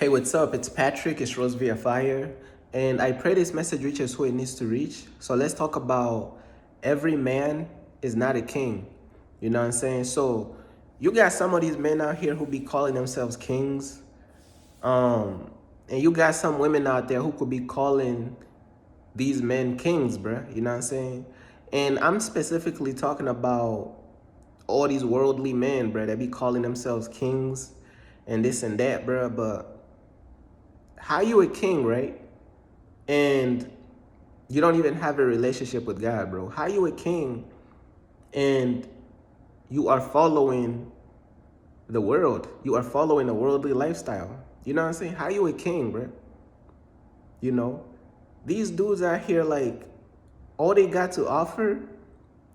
Hey, what's up? It's Patrick, it's Rose via Fire, and I pray this message reaches who it needs to reach. So let's talk about every man is not a king. You know what I'm saying? So you got some of these men out here who be calling themselves kings. And you got some women out there who could be calling these men kings, bruh. You know what I'm saying? And I'm specifically talking about all these worldly men, bruh, that be calling themselves kings and this and that, bruh. But how you a king, right? And you don't even have a relationship with God, bro. How you a king and you are following the world? You are following a worldly lifestyle. You know what I'm saying? How you a king, bro? You know, these dudes out here, like, all they got to offer,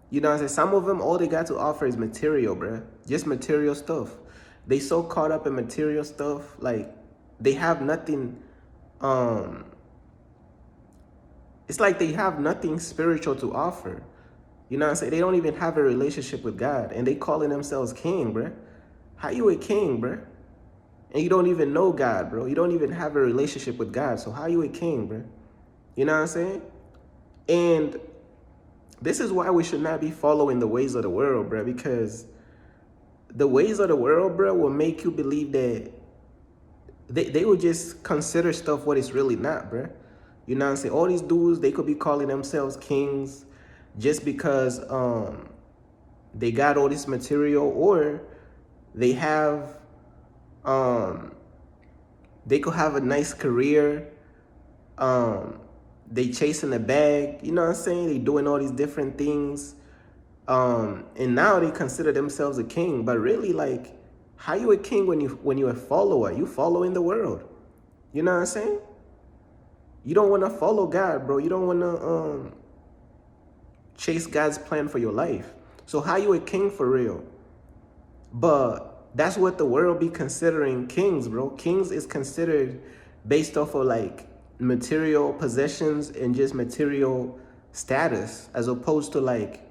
you know what I'm saying? Some of them, all they got to offer is material, bro. Just material stuff. They so caught up in material stuff, like, they have nothing, it's like they have nothing spiritual to offer. You know what I'm saying? They don't even have a relationship with God, and they calling themselves king, bro. How you a king, bro? And you don't even know God, bro. You don't even have a relationship with God. So how you a king, bro? You know what I'm saying? And this is why we should not be following the ways of the world, bro, because the ways of the world, bro, will make you believe that they will just consider stuff what it's really not, bro. You know what I'm saying? All these dudes, they could be calling themselves kings just because they got all this material, or they have they could have a nice career. They chasing a bag, you know what I'm saying? They doing all these different things. And now they consider themselves a king, but really, like, how you a king when you're a follower? You following the world. You know what I'm saying? You don't want to follow God, bro. You don't want to chase God's plan for your life. So how you a king for real? But that's what the world be considering kings, bro. Kings is considered based off of like material possessions and just material status, as opposed to like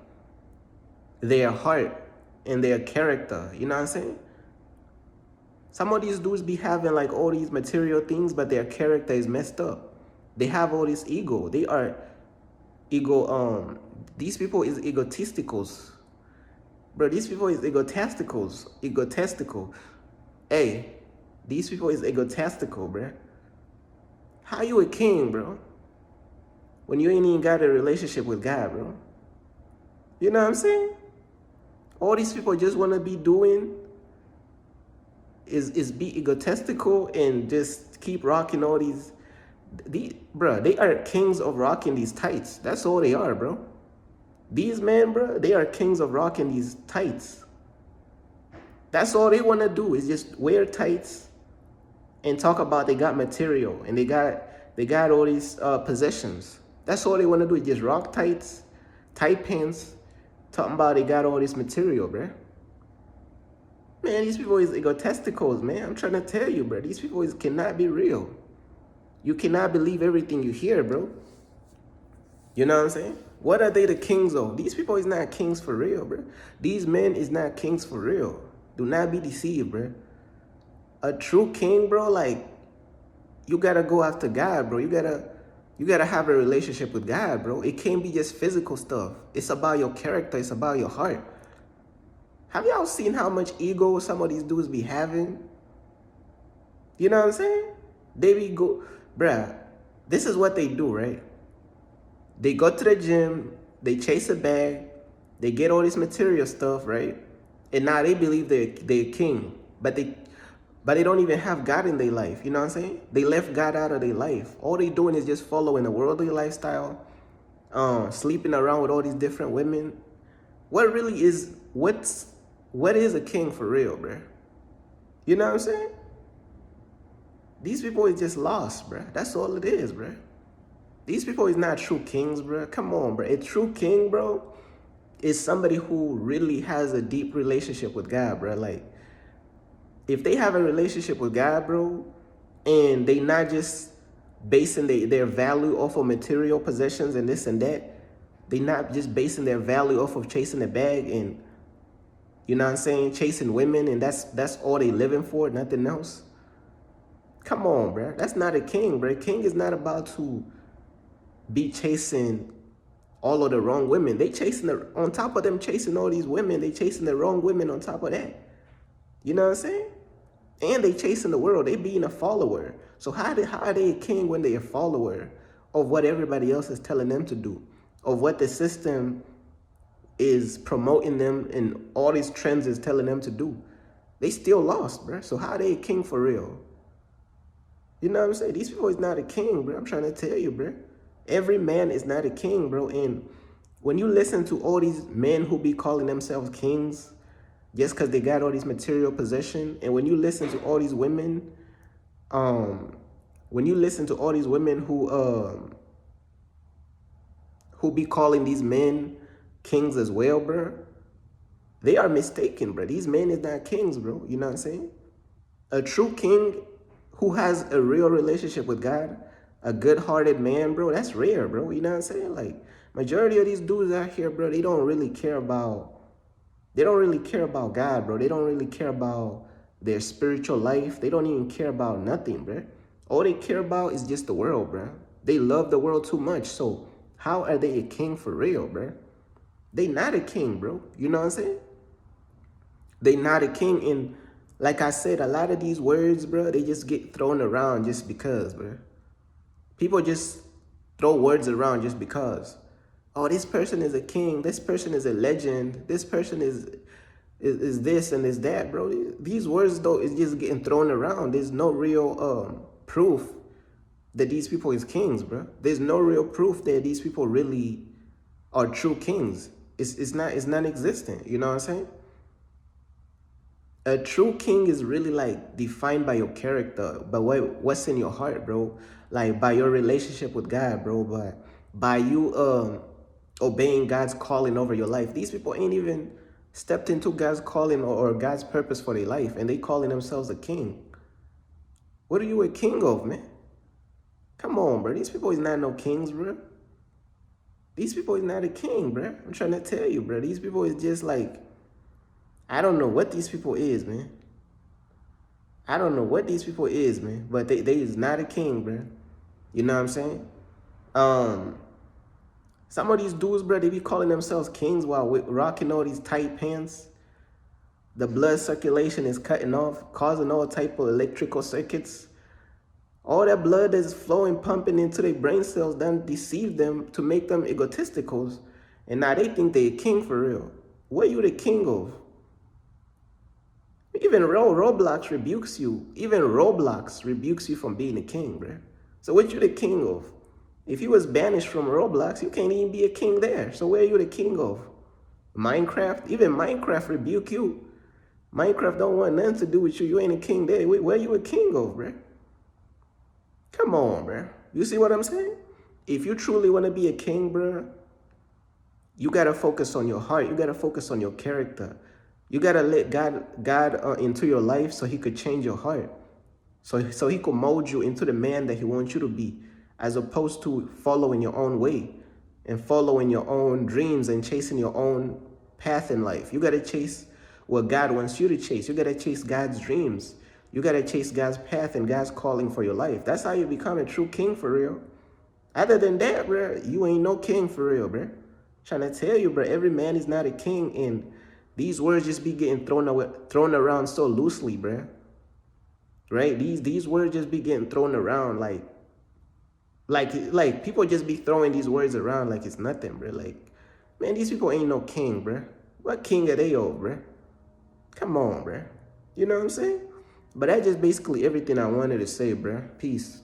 their heart and their character. You know what I'm saying? Some of these dudes be having like all these material things, but their character is messed up. They have all this ego. They are these people is egotisticals. Bro, these people is egotistical. Hey, these people is egotistical, bro. How you a king, bro? When you ain't even got a relationship with God, bro. You know what I'm saying? All these people just want to be doing is be egotistical and just keep rocking all these bro, they are kings of rocking these tights. That's all they are, bro. These men, bro, they are kings of rocking these tights. That's all they want to do is just wear tights and talk about they got material and they got all these possessions. That's all they want to do is just rock tights, tight pants, talking about they got all this material, bro. Man, these people is egotesticals, man. I'm trying to tell you, bro. These people cannot be real. You cannot believe everything you hear, bro. You know what I'm saying? What are they the kings of? These people is not kings for real, bro. These men is not kings for real. Do not be deceived, bro. A true king, bro, like, you gotta go after God, bro. You gotta have a relationship with God, bro. It can't be just physical stuff. It's about your character. It's about your heart. Have y'all seen how much ego some of these dudes be having? You know what I'm saying? They be bruh, this is what they do, right? They go to the gym, they chase a bag, they get all this material stuff, right? And now they believe they're king, but they don't even have God in their life. You know what I'm saying? They left God out of their life. All they doing is just following a worldly lifestyle, sleeping around with all these different women. What is a king for real, bro? You know what I'm saying? These people is just lost, bro. That's all it is, bro. These people is not true kings, bro. Come on, bro. A true king, bro, is somebody who really has a deep relationship with God, bro. Like, if they have a relationship with God, bro, and they not just basing their value off of material possessions and this and that, they not just basing their value off of chasing a bag and, you know what I'm saying, chasing women, and that's all they living for, nothing else. Come on, bro. That's not a king, bro. King is not about to be chasing all of the wrong women. They chasing on top of them chasing all these women, they chasing the wrong women on top of that. You know what I'm saying? And they chasing the world. They being a follower. So how are they a king when they a follower of what everybody else is telling them to do, of what the system is promoting them and all these trends is telling them to do? They still lost, bro. So how are they a king for real? You know what I'm saying? These people is not a king, bro. I'm trying to tell you, bro. Every man is not a king, bro. And when you listen to all these men who be calling themselves kings just because they got all these material possession, and when you listen to all these women, when you listen to all these women who be calling these men kings as well, bro, they are mistaken, bro. These men is not kings, bro. You know what I'm saying? A true king who has a real relationship with God, a good-hearted man, bro, that's rare, bro. You know what I'm saying? Like, majority of these dudes out here, bro, they don't really care about God, bro. They don't really care about their spiritual life. They don't even care about nothing, bro. All they care about is just the world, bro. They love the world too much. So how are they a king for real, bro? They not a king, bro. You know what I'm saying? They not a king. And like I said, a lot of these words, bro, they just get thrown around just because, bro. People just throw words around just because. Oh, this person is a king. This person is a legend. This person is this and is that, bro. These words, though, is just getting thrown around. There's no real proof that these people is kings, bro. There's no real proof that these people really are true kings. It's non-existent. You know what I'm saying? A true king is really like defined by your character, by what's in your heart, bro. Like by your relationship with God, bro. But by you obeying God's calling over your life. These people ain't even stepped into God's calling or God's purpose for their life, and they calling themselves a king. What are you a king of, man? Come on, bro. These people is not no kings, bro. These people is not a king, bro. I'm trying to tell you, bro. These people is just like, I don't know what these people is, man. I don't know what these people is, man. But they is not a king, bro. You know what I'm saying? Some of these dudes, bro, they be calling themselves kings while rocking all these tight pants. The blood circulation is cutting off, causing all type of electrical circuits. All that blood that's flowing, pumping into their brain cells done deceive them to make them egotisticals. And now they think they a king for real. What are you the king of? Even Roblox rebukes you. Even Roblox rebukes you from being a king, bro. So what you the king of? If you was banished from Roblox, you can't even be a king there. So where are you the king of? Minecraft? Even Minecraft rebuke you. Minecraft don't want nothing to do with you. You ain't a king there. Where you a king of, bro? Come on, bro. You see what I'm saying? If you truly want to be a king, bro, you got to focus on your heart. You got to focus on your character. You got to let God into your life so he could change your heart. So he could mold you into the man that he wants you to be, as opposed to following your own way and following your own dreams and chasing your own path in life. You got to chase what God wants you to chase. You got to chase God's dreams. You got to chase God's path and God's calling for your life. That's how you become a true king for real. Other than that, bro, you ain't no king for real, bro. Trying to tell you, bro, every man is not a king, and these words just be getting thrown around so loosely, bro. Right? These words just be getting thrown around like people just be throwing these words around like it's nothing, bro. Like, man, these people ain't no king, bro. What king are they of, bro? Come on, bro. You know what I'm saying? But that's just basically everything I wanted to say, bro. Peace.